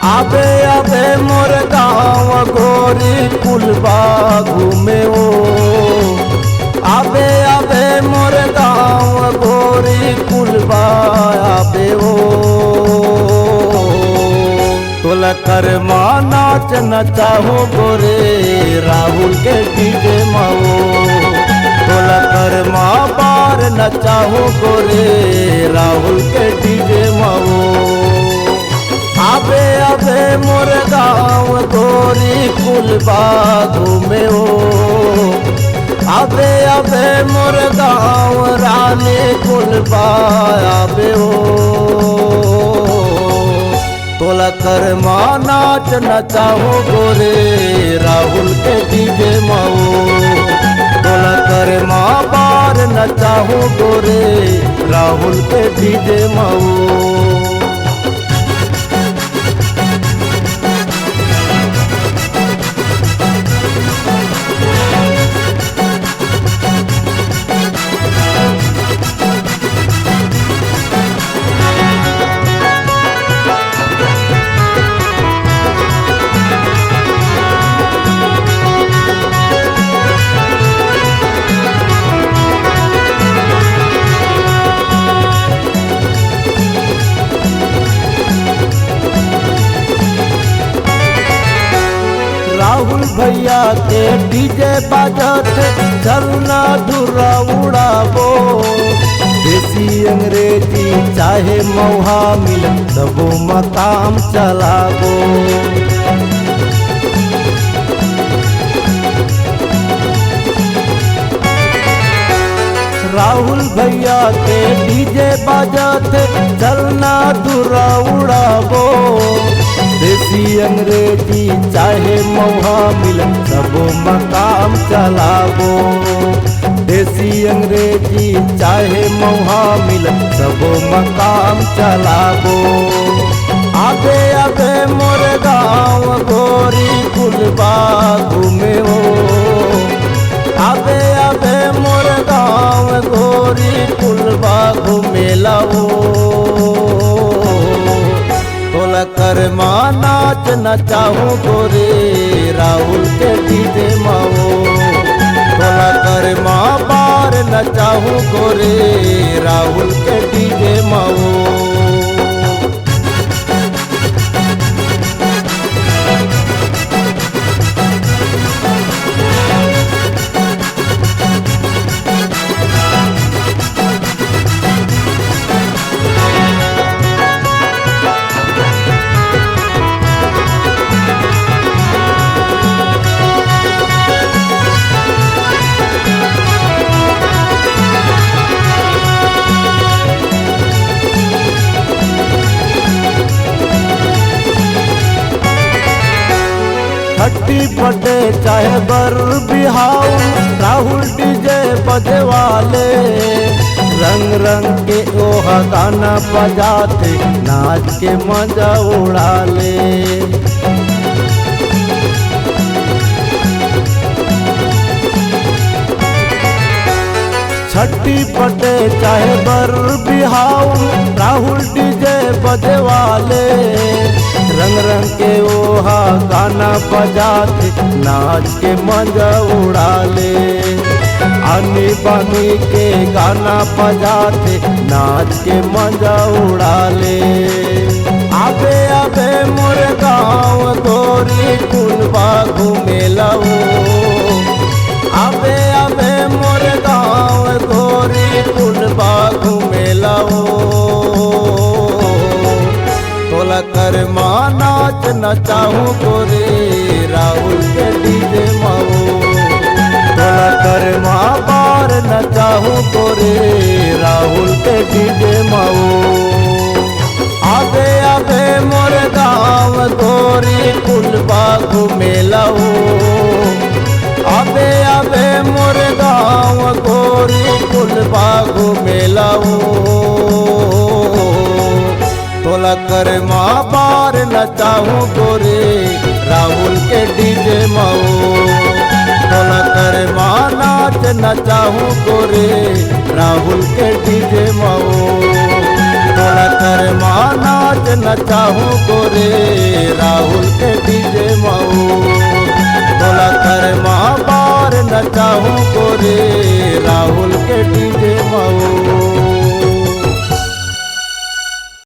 आबे आबे मोर गाँव गोरी कुलबा घूमे ओ। आबे आबे मोर गाँव गोरी कुलबा आबे ओ। तोला कर नाच नचाहो गोरे राहुल के डीजे माओ। तोला कर बार नचाहो गोरे राहुल के डीजे माओ। आबे आबे मोर गाँव गोरी कुलबा घूमे ओ। आबे आबे मोर गाँव रानी कुलबा आबे ओ। तोला कर नाच नचाहो गोरे राहुल के डीजे माओ। तोला कर बार नचाहो गोरे राहुल के डीजे माओ। राहुल भैया के डीजे बाजत चलना धुरा उड़ाबो। देसी अंग्रेजी चाहे मौहा मिल सबो मकाम चलाबो। राहुल भैया के डीजे बाजत चलना धुरा उड़ाबो। देसी अंग्रेजी चाहे मौहा मिल सबो मकाम चलाबो। देसी अंग्रेजी चाहे मौहा मिल सबो मकाम चलाबो। आबे आबे मोर गाँव गोरी कुलबा घूमे ओ। आबे आबे मोर गाँव गोरी कुलबा घूमे लाओ। तोला कर नाच नचाहो गोरे राहुल के डीजे माओ। तोला कर बार नचाहो गोरे राहुल के डीजे माओ। छठी बटे चाहे बर बिहाऊ राहुल डीजे बजे वाले। रंग रंग के ओह गाना बजाते नाच के मजा उड़ा ले। छठी बटे चाहे बर बिहाऊ राहुल डीजे बजे वाले। रंग रंग के ओहा गाना बजाते नाच के मजा उड़ा ले। आनी बानी के गाना बजाते नाच के मजा उड़ा ले। आबे आबे मोर गाँव गोरी कुलबा घूमे लाओ। आबे आबे मोर गाँव गोरी कुलबा घूमे लाओ। तोला कर नाच नचाहो गोरे राहुल के डीजे माओ। तोला कर बार नचाहो गोरे राहुल के डीजे माओ। आबे आबे मोर गाँव गोरी कुलबा घूमे लाओ। आबे आबे मोर गाँव गोरी कुलबा घूमे लाओ। तोला कर बार नचाहो गोरे राहुल के डीजे माओ। तोला कर नाच नचाहो गोरे राहुल के डीजे माओ। तोला कर नाच नचाहो गोरे